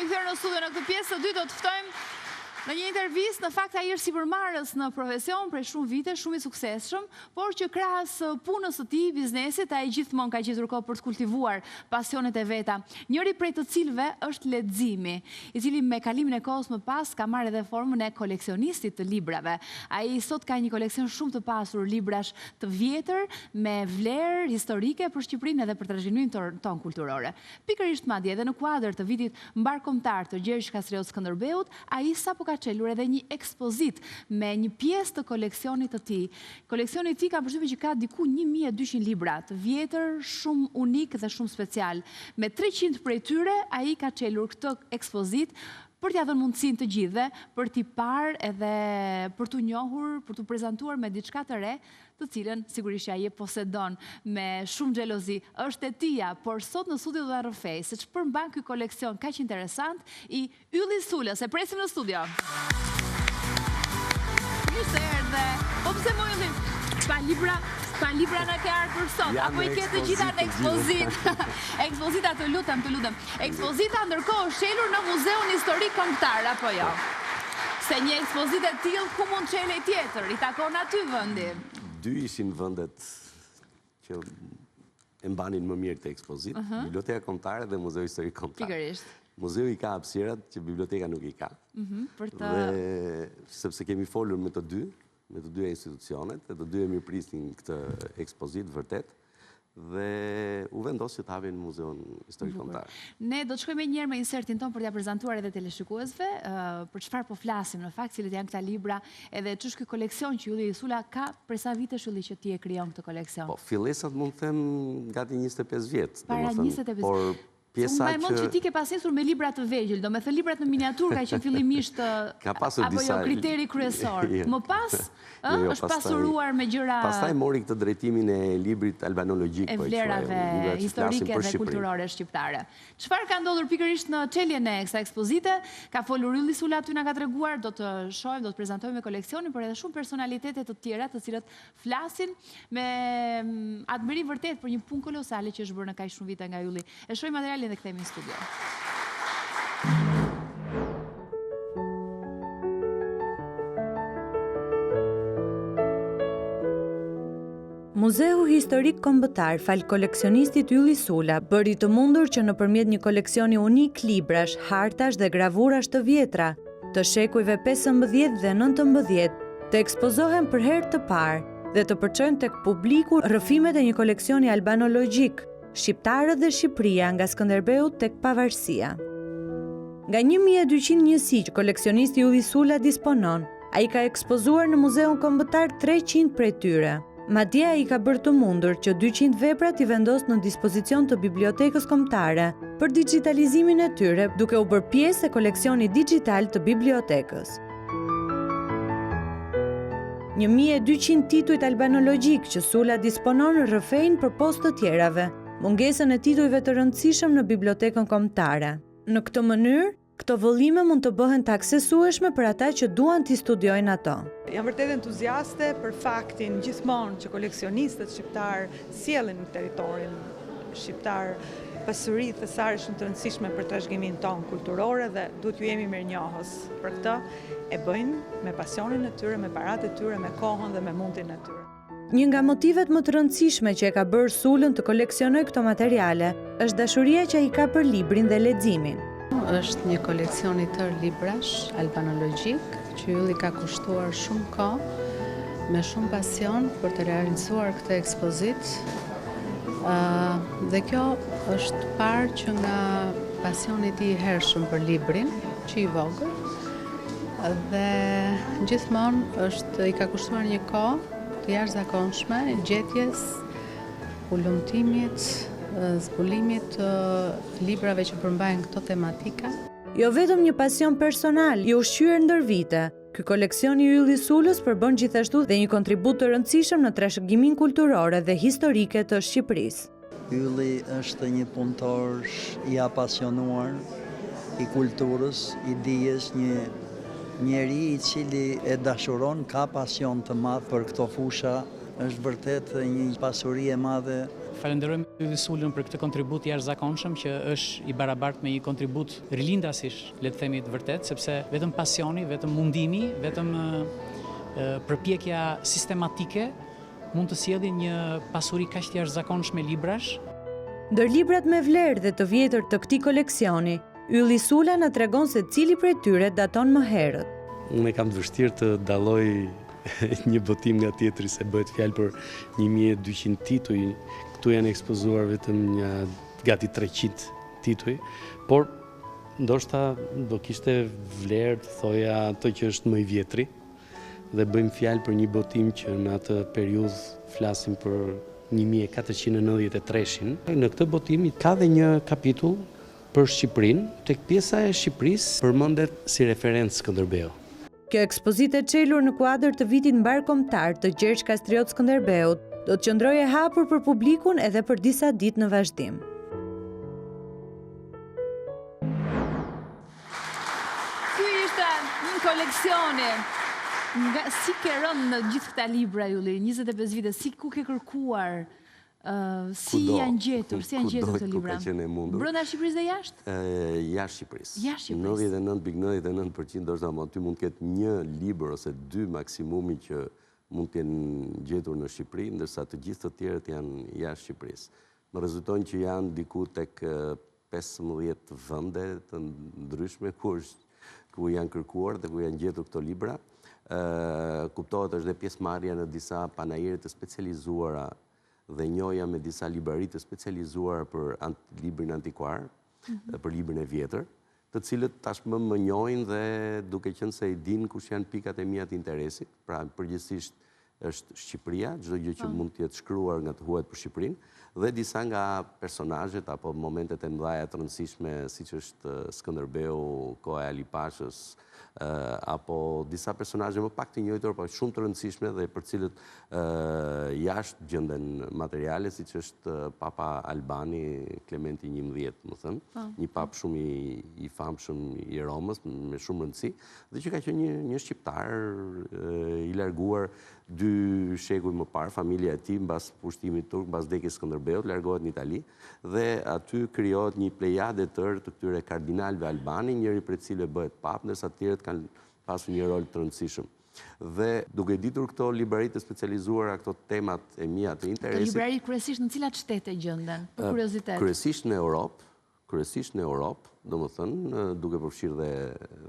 rikthyer në studio në këtë pjesë të dytë do të ftojmë në një intervistë, në fakt ai është sipërmarrës në profesion prej shumë vite, shumë i suksesshëm, por që krahas punës së tij, biznesit, ai gjithmonë ka gjetur kohë për të kultivuar pasionet e veta. Njëri prej të cilëve është leximi, i cili me kalimin e kohës më pas ka marrë edhe formën e koleksionistit të librave. Ai sot ka një koleksion shumë të pasur librash të vjetër me vlerë historike për Shqipërinë edhe për trashëgiminë tonë kulturore. Pikërisht madje edhe në kuadër të vitit mbarkombëtar të Gjergj Kastriot Skënderbeut, ai sapo ka çelur edhe një ekspozit me një pjesë të koleksionit të tij. Koleksioni i tij ka përshtypjen që ka diku 1200 libra të vjetër, shumë unik dhe shumë special. Me 300 prej tyre ai ka çelur këtë ekspozit për t'ia dhënë mundësinë të gjithëve për t'i parë edhe për t'u njohur, për t'u prezantuar me diçka të re, të cilën sigurisht ai e posedon me shumë xhelozi. Është e tia, por sot në studio do ta rrëfej se ç'për mban ky koleksion kaq interesant i Ylli Sulës. E presim në studio. Mirë se erdhe. Po pse mo Ylli? Pa libra në ke ardhur sot, apo i ke të gjitha në ekspozit? Ekspozita, të lutem. Ekspozita ndërkohë është shelur në Muzeun Historik Kombëtar, apo jo? Se një ekspozit e tillë ku mund çelej tjetër, i takon aty vendi. Dy ishin vendet që e mbanin më mirë të ekspozit, Biblioteka Kombëtare dhe Muzeu Historik Kombëtar. Pikërisht. Muzeu i ka hapësirat që biblioteka nuk i ka. Dhe sepse kemi folur me të dy institucionet, e të dy e mirëprisnin këtë ekspozit vërtet, dhe u vendos që të hapin Muzeun Historik Kombëtar. Ne do të shkojmë një herë me insertin ton për t'ia prezantuar edhe teleshikuesve, për çfarë po flasim në fakt, cilët janë këta libra, edhe ç'është ky koleksion që Ylli Sula ka, për sa vitesh Ylli që ti e krijon këtë koleksion? Po, fillesat mund të them gati 25 vjet. Para 25 por pjesa që... Unë që ti ke pasur me libra të vegjël, do me thë librat në miniatur ka qenë fillimisht apo jo kriteri kryesor. Më pas, është pasuruar me gjëra... Pastaj mori këtë drejtimin e librit albanologjik. E vlerave historike dhe kulturore shqiptare. Çfarë ka ndodhur pikërisht në çeljen e kësaj ekspozite? Ka folur Ylli Sula aty na ka treguar, do të shohim, do të prezantojmë me koleksionin, por edhe shumë personalitete të tjera të cilët flasin me admirim vërtet për një punë kolosale që është bërë në kaq shumë vite nga Ylli. E shohim materialin dhe kthehemi në studio. Muzeu Historik Kombëtar, fal koleksionistit Ylli Sula, bëri të mundur që nëpërmjet një koleksioni unik librash, hartash dhe gravurash të vjetra, të shekujve 15 dhe 19, të ekspozohen për herë të parë dhe të përçojnë tek publiku rrëfimet e një koleksioni albanologjik, Shqiptarët dhe Shqipëria nga Skënderbeut tek pavarësia. Nga 1200 njësi që koleksionisti Ylli Sula disponon, ai ka ekspozuar në Muzeun Kombëtar 300 prej tyre. Madje ai ka bërë të mundur që 200 vepra t'i vendos në dispozicion të Bibliotekës Kombëtare për digitalizimin e tyre, duke u bërë pjesë e koleksionit digjital të bibliotekës. 1200 titujt albanologjik që Sula disponon rrëfejnë për post të tjerave, mungesën e titujve të rëndësishëm në Bibliotekën Kombëtare. Në këtë mënyrë, këto vëllime mund të bëhen të aksesueshme për ata që duan t'i studiojnë ato. Jam vërtet entuziaste për faktin gjithmonë që koleksionistët shqiptar sjellin në territorin shqiptar pasuri thesare shumë të rëndësishme për trashëgimin ton kulturore dhe duhet ju jemi mirënjohës për këtë. E bëjnë me pasionin e tyre, me paratë e tyre, me kohën dhe me mundin e tyre. Një nga motivet më të rëndësishme që e ka bërë Sulën të koleksionoj këto materiale është dashuria që ai ka për librin dhe leximin. Është një koleksion i tërë librash albanologjik që Ylli ka kushtuar shumë kohë me shumë pasion për të realizuar këtë ekspozit. Dhe kjo është parë që nga pasioni i tij i hershëm për librin, që i vogël, dhe gjithmonë i ka kushtuar një kohë të jashtëzakonshme gjetjes, ulëmtimit, zbulimit të librave që përmbajnë këto tematika. Jo vetëm një pasion personal, i ushqyer ndër vite, ky koleksion i Ylli Sulës përbën gjithashtu dhe një kontribut të rëndësishëm në trashëgimin kulturore dhe historike të Shqipërisë. Ylli është një punëtor i apasionuar, i kulturës, i dijes, një njeri i cili e dashuron, ka pasion të madh për këto fusha, është vërtet një pasuri e madhe Falenderojmë Ylli Sulën për këtë kontribut i jashtëzakonshëm që është i barabartë me një kontribut rilindasish, le të themi të vërtet, sepse vetëm pasioni, vetëm mundimi, vetëm përpjekja sistematike mund të sjellin një pasuri kaq të jashtëzakonshme librash. Ndër librat me vlerë dhe të vjetër të këtij koleksioni, Ylli Sula na tregon se cili prej tyre daton më herët. Unë kam të vështirë të dalloj një botim nga tjetri se bëhet fjalë për 1200 tituj. Këtu janë ekspozuar vetëm një gati 300 tituj, por ndoshta do kishte vlerë të thoja ato që është më i vjetri dhe bëjmë fjalë për një botim që në atë periudhë flasim për 1493-shin. Në këtë botim ka dhe një kapitull për Shqipërinë, tek pjesa e Shqipërisë përmendet si referencë Skënderbeu. Kjo ekspozitë e çelur në kuadër të vitit mbarkombëtar të Gjergj Kastriot Skënderbeut do të qëndrojë e hapur për publikun edhe për disa ditë në vazhdim. Ky ishte një koleksioni. Si ke rënë në gjithë këta libra, Ylli, 25 vite, si ku ke kërkuar, si janë gjetur këto libra? Brenda Shqipërisë dhe jashtë? Jashtë Shqipërisë. 99.99% do të thotë ty mund të ketë një libër ose dy maksimumi që mund të jenë gjetur në Shqipëri, ndërsa të gjithë të tjerët janë jashtë Shqipërisë. Më rezulton që janë diku tek 15 vende të ndryshme ku janë kërkuar dhe ku janë gjetur këto libra. Kuptohet është dhe pjesëmarrja në disa panajire të specializuara dhe njoja me disa librari të specializuar për librin antikuar, për librin e vjetër, të cilët tashmë më njohin dhe duke qenë se i din kush janë pikat e mia të interesit, pra përgjithsisht është Shqipëria, çdo gjë që mund të jetë shkruar nga të huajt për Shqipërinë, dhe disa nga personazhet apo momentet e mëdha të rëndësishme siç është Skënderbeu, koha e Ali Pashës, apo disa personazhe më pak të njohur, por shumë të rëndësishme dhe për cilët jashtë gjenden materiale, siç është Papa Albani, Klementi 11, më thënë, një pap shumë i famshëm i Romës, me shumë rëndësi, dhe që ka qenë një shqiptar i larguar 2 shekuj më parë, familja e tij mbas pushtimit turk, mbas vdekjes së Skënderbeut, largohet në Itali dhe aty krijohet një plejadë e tërë të këtyre kardinalëve albani, njëri prej cilëve bëhet pap, ndërsa të tjerët kanë pasur një rol të rëndësishëm. Dhe duke ditur këto librari të specializuara, këto temat e mia të interesit. Këto librari kryesisht në cilat shtete gjenden, për kuriozitet? Kryesisht në Europë, domethënë duke përfshirë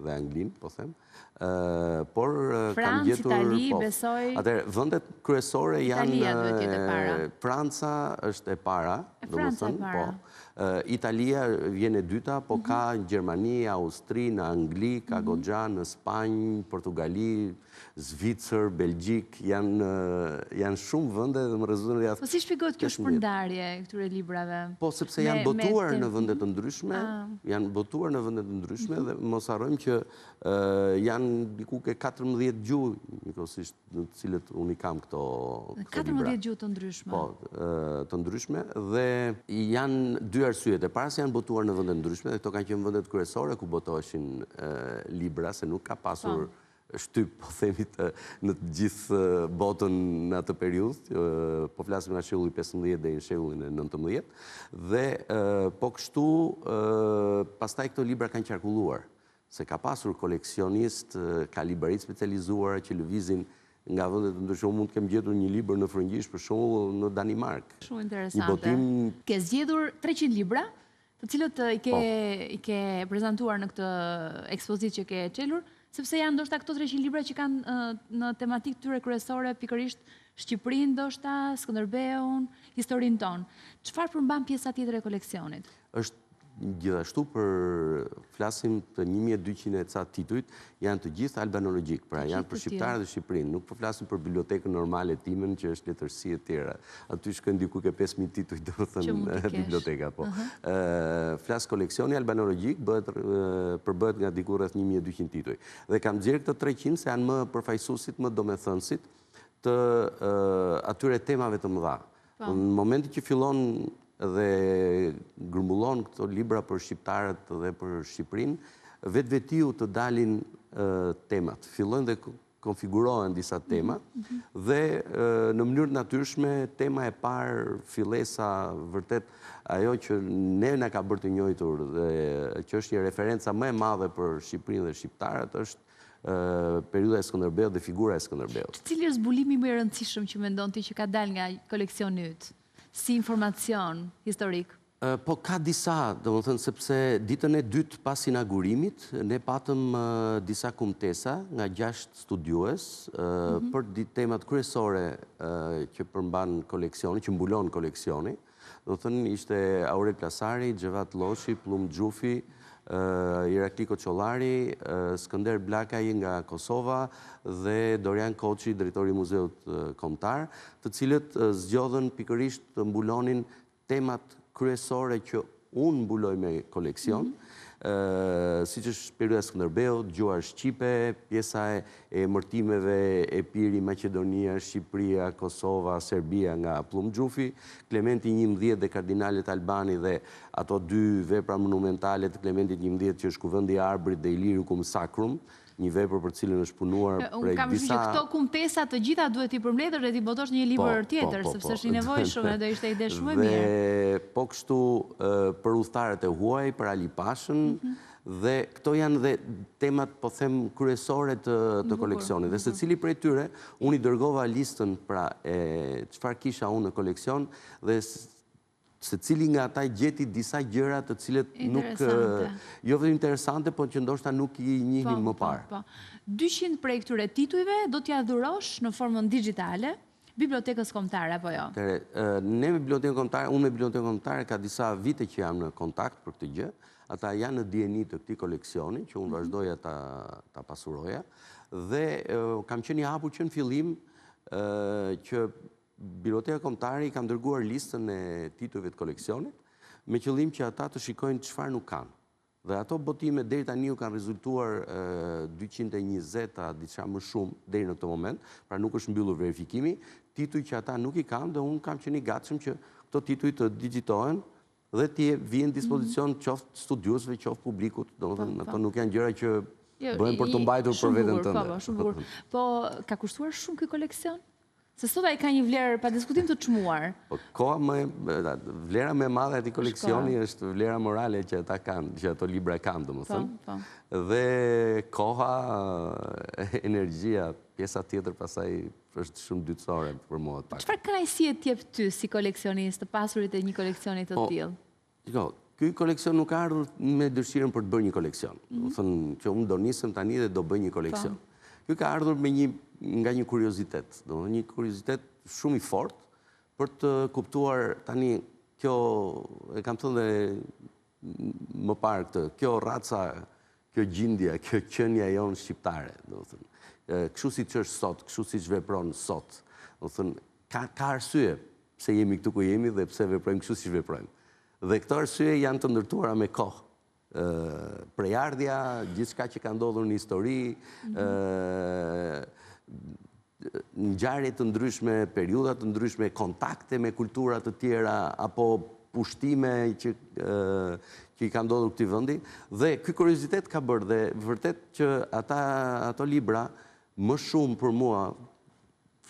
dhe Anglinë, po them. Por kam gjetur Itali, besoj. Atëherë vendet kryesore janë Franca është e para, domethënë, po. Italia vjen e dyta, po ka Gjermani, Austri, në Angli, ka goxha në Spanjë, Portugali, Zvicër, Belgjik, janë shumë vende dhe më rezulton rreth. Po si shpjegohet kjo shpërndarje e këtyre librave? Po sepse janë botuar në vende të ndryshme, dhe mos harrojmë që janë diku ke 14 gjuhë, njëkohësisht në të cilët unë i kam këto libra. 14 gjuhë të ndryshme. Po, të ndryshme dhe janë dy arsyet. E para se janë botuar në vende të ndryshme dhe këto kanë qenë vendet kryesore ku botoheshin libra, se nuk ka pasur shtyp, po themi, në të gjithë botën në atë periudhë, po flasim nga shekulli 15 dhe në shekullin e 19, dhe po kështu pastaj këto libra kanë qarkulluar, se ka pasur koleksionist, ka librari specializuar që lëvizin nga vendet të ndryshme. Mund të kem gjetur një libër në frëngjisht, për shembull në Danimark. Shumë interesante. Ke zgjedhur 300 libra, të cilët i ke prezantuar në këtë ekspozitë që ke çelur, sepse janë ndoshta këto 300 libra që kanë në tematikë tyre kryesore pikërisht Shqipërinë, ndoshta Skënderbeun, historinë tonë. Çfarë përmban pjesa tjetër e koleksionit? Është gjithashtu flasim të 1200 e ca titujt, janë të gjithë albanologjik, pra janë për shqiptarët dhe Shqipërinë. Nuk po flasim për bibliotekën normale timen, që është letërsi e tjera. Aty shkon diku ke 5000 tituj, domethënë biblioteka, po. Flas koleksioni albanologjik përbëhet nga diku rreth 1200 tituj. Dhe kam nxjerrë këto 300 se janë më përfaqësuesit, më domethënësit të atyre temave të mëdha. Në momentin që fillon dhe grumbullon këto libra për shqiptarët dhe për Shqipërinë, vetvetiu të dalin temat. Fillojnë dhe konfigurohen disa tema dhe në mënyrë natyrshme tema e parë, fillesa vërtet ajo që ne na ka bërë të njohur dhe që është një referenca më e madhe për Shqipërinë dhe shqiptarët është periudha e Skënderbeut dhe figura e Skënderbeut. Cili është zbulimi më i rëndësishëm që mendon ti që ka dalë nga koleksioni yt, si informacion historik? Po ka disa, domethënë sepse ditën e dytë pas inaugurimit ne patëm disa kumtesa nga 6 studiues për temat kryesore që përmban koleksioni, që mbulon koleksioni. Domethënë ishte Aurel Plasari, Xhevat Lloshi, Plum Xhufi, Irakli Koçollari, Skënder Blakaj nga Kosova dhe Dorian Koçi, drejtori i Muzeut Kombëtar, të cilët zgjodhen pikërisht të mbulonin temat kryesore që unë mbuloj me koleksion, siç është periudha Skënderbeut, Gjuar Shqipe, pjesa e emërtimeve Epiri, Maqedonia, Shqipëria, Kosova, Serbia nga Plum Xhufi, Klementi 11 dhe Kardinalet Albani dhe ato 2 vepra monumentale të Klementit 11 që është Kuvendi i Arbërit dhe Illyricum Sacrum, një vepër për cilën është punuar prej Kam disa... që këto kumtesa të gjitha duhet i përmbledhur dhe ti botosh një libër tjetër, sepse është i nevojshëm dhe do ishte ide shumë e mirë. Dhe po kështu për udhëtarët e huaj, për Ali Pashën, dhe këto janë dhe temat, po them, kryesore të koleksionit. Dhe se cili prej tyre, unë i dërgova listën pra çfarë kisha unë në koleksion dhe se cili nga ata gjeti disa gjëra të cilët nuk, jo vetëm interesante, po që ndoshta nuk i njihin më parë. 200 prej këtyre titujve do t'ja dhurosh në formën digjitale Bibliotekës Kombëtare, apo jo? Ne me Bibliotekën Kombëtare, unë me Bibliotekën Kombëtare ka disa vite që jam në kontakt për këtë gjë. Ata janë në DNA të këtij koleksioni, që unë vazhdoja ta pasuroja, dhe kam qenë i hapur që në fillim që Biblioteka Kombëtare i kam dërguar listën e titujve të koleksionit, me qëllim që ata të shikojnë çfarë nuk kanë. Dhe ato botime deri tani u kanë rezultuar 220 diçka më shumë deri në këtë moment, pra nuk është mbyllur verifikimi, tituj që ata nuk i kanë dhe unë kam qenë i gatshëm që këto tituj të digjitohen dhe të vinë dispozicion qoftë studiosëve, qoftë publikut, domethënë ato nuk janë gjëra që bëhen për të mbajtur për veten tënde. Shumë bukur. Po ka kushtuar shumë ky koleksion? Se sot ai ka një vlerë pa diskutim të çmuar. Vlera më e madhe e atij koleksioni është vlera morale që ata kanë, që ato libra kanë, domethënë. Dhe koha, energjia, pjesa tjetër pastaj është shumë dytësore për mua. Çfarë kënaqësie të jep ty si koleksionist të pasurit e një koleksioni të tillë? Ky koleksion nuk ka ardhur me dëshirën për të bërë një koleksion. Domethënë që unë do nisem tani dhe do bëj një koleksion. Ky ka ardhur nga një kuriozitet, një kuriozitet shumë i fortë për të kuptuar tani kjo, e kam thënë dhe më parë këtë, kjo raca, kjo gjindja, kjo qenia jonë shqiptare, kështu si që është sot, kështu si që vepron sot, ka arsye pse jemi këtu ku jemi dhe pse veprojmë kështu si që veprojmë. Dhe këto arsye janë të ndërtuara me kohë. Prejardhja, gjithçka që ka ndodhur në histori, ngjarje të ndryshme, periudha të ndryshme, kontakte me kultura të tjera apo pushtime që i ka ndodhur këtij vendi, dhe ky kuriozitet ka bërë dhe vërtet që ato libra më shumë për mua,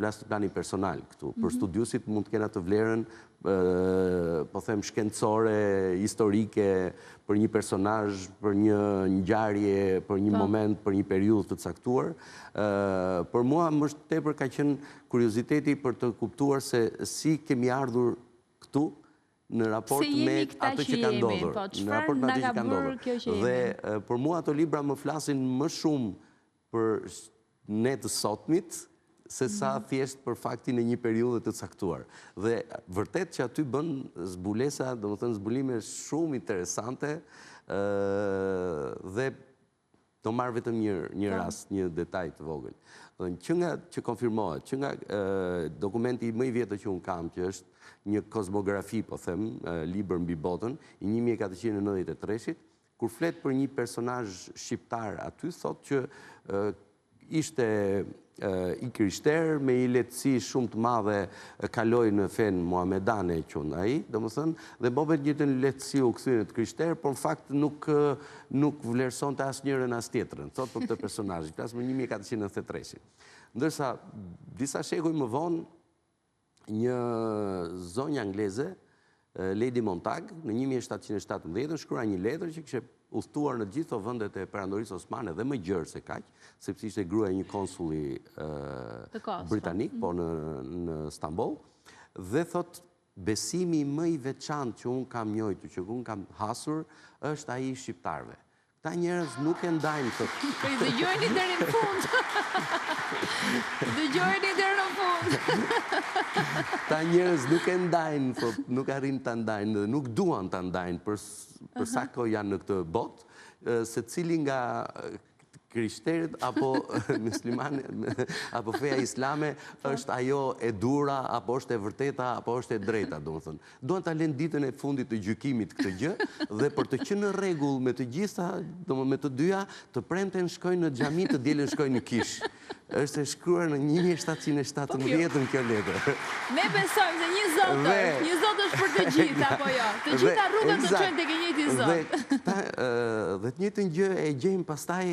flas në planin personal këtu, për studiusit mund të kenë atë vlerën, po them shkencore, historike, për një personazh, për një ngjarje, për një moment, për një periudhë të caktuar. Për mua më tepër ka qenë kurioziteti për të kuptuar se si kemi ardhur këtu në raport me ato që ka ndodhur. Në raport me ato që ka ndodhur. Dhe për mua ato libra më flasin më shumë për ne të sotmit, se sa thjesht për faktin e një periudhe të caktuar. Dhe vërtet që aty bën zbulesa, domethënë zbulime shumë interesante, dhe do marr vetëm një rast, një detaj të vogël. Që nga që konfirmohet, që nga dokumenti më i vjetër që unë kam, që është një kozmografi, po them, libër mbi botën, i 1493-shit, kur flet për një personazh shqiptar aty, thotë që ishte i krishter, me i lehtësi shumë të madhe kaloi në fen muhamedane e qunë ai, domethënë, dhe bobe një të lehtësi u kthye të krishter, por në fakt nuk vlerësonte asnjërin as tjetrën, thot për këtë personazh, flas më 1493. Ndërsa disa shekuj më vonë një zonjë angleze, Lady Montag, në 1717 shkrua një letër që kishte udhëtuar në gjithë vendet e perandorisë osmane dhe më gjerë se kaq, sepse ishte gruaja e një konsulli britanik, po në Stamboll, dhe thot besimi më i veçantë që unë kam njohur, që unë kam hasur, është ai i shqiptarëve. Ta njerëz nuk e ndajnë këtë. Po i dëgjojeni deri në fund. Dëgjojeni deri në fund. Ta njerëz nuk e ndajnë, thot, nuk arrin ta ndajnë dhe nuk duan ta ndajnë për sa kohë janë në këtë botë, secili nga krishterët apo muslimanë apo feja islame është ajo e dura apo është e vërteta apo është e drejta, domethënë. Duan ta lënë ditën e fundit të gjykimit këtë gjë dhe për të qenë në rregull me të gjitha, domethënë me të dyja, të premten shkojnë në xhami, të dielën shkojnë në kish. Është e shkruar në 1717 kjo letër. Ne besojmë se një Zot është për të gjithë apo jo. Të gjitha rrugët do të çojnë tek i njëjti Zot. Dhe të njëjtën gjë e gjejmë pastaj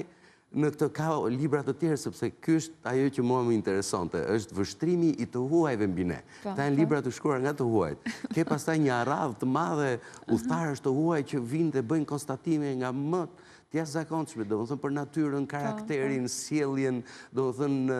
në këtë ka libra të tjerë, sepse ky është ajo që mua më interesonte, është vështrimi i të huajve mbi ne. Ta janë libra të shkruar nga të huajt. Ke pastaj një radhë të madhe udhëtarësh të huaj që vinë dhe bëjnë konstatime nga më të jashtëzakonshme, domethënë për natyrën, karakterin, sjelljen, domethënë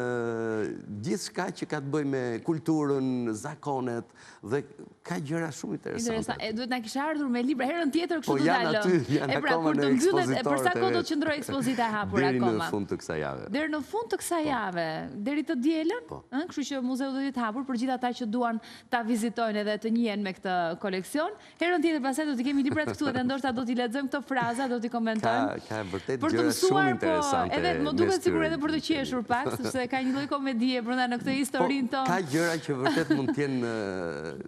gjithçka që ka të bëjë me kulturën, zakonet dhe ka gjëra shumë interesante. Duhet na kisha ardhur me libra herën tjetër kështu do dalë. Janë akoma në ekspozitore. Për sa kohë do të qëndrojë ekspozita e hapur akoma? Deri në fund të kësaj jave. Deri në fund të kësaj jave, deri të dielën, kështu që muzeu do të jetë hapur për gjithë ata që duan ta vizitojnë edhe të njihen me këtë koleksion. Herën tjetër pastaj do të kemi librat këtu dhe ndoshta do t'i lexojmë këto fraza, do t'i komentojmë. Ka vërtet gjëra shumë interesante. Edhe më duket sikur edhe për të qeshur pak, sepse ka një lloj komedie brenda në këtë historinë tonë. Ka gjëra që vërtet mund të jenë,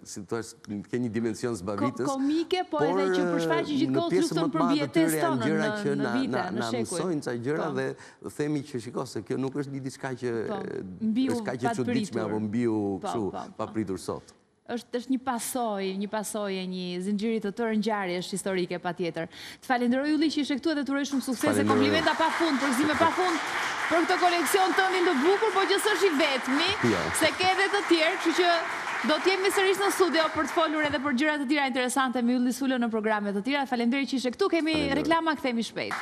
si thua, ke një dimension zbavitës. Komike, po edhe që përshfaqin gjithkohë luftën për mbijetesën tonë në vite, në shekuj. Na mësojnë ca gjëra dhe themi që shiko se kjo nuk është një diçka që është kaq e çuditshme apo mbiu kështu papritur sot. Është një pasojë, një zinxhiri të tërë ngjarjesh historike patjetër. Të falenderoj Ylli që ishe këtu dhe të uroj shumë sukses e komplimenta pafund, përgëzime pafund për këtë koleksion tëndin të bukur, po që s'është i vetmi, se ke edhe të tjerë, kështu që do të jemi sërish në studio për të folur edhe për gjëra të tjera interesante me Ylli Sulën në programe të tjera. Faleminderit që ishe këtu, kemi reklama, kthehemi shpejt.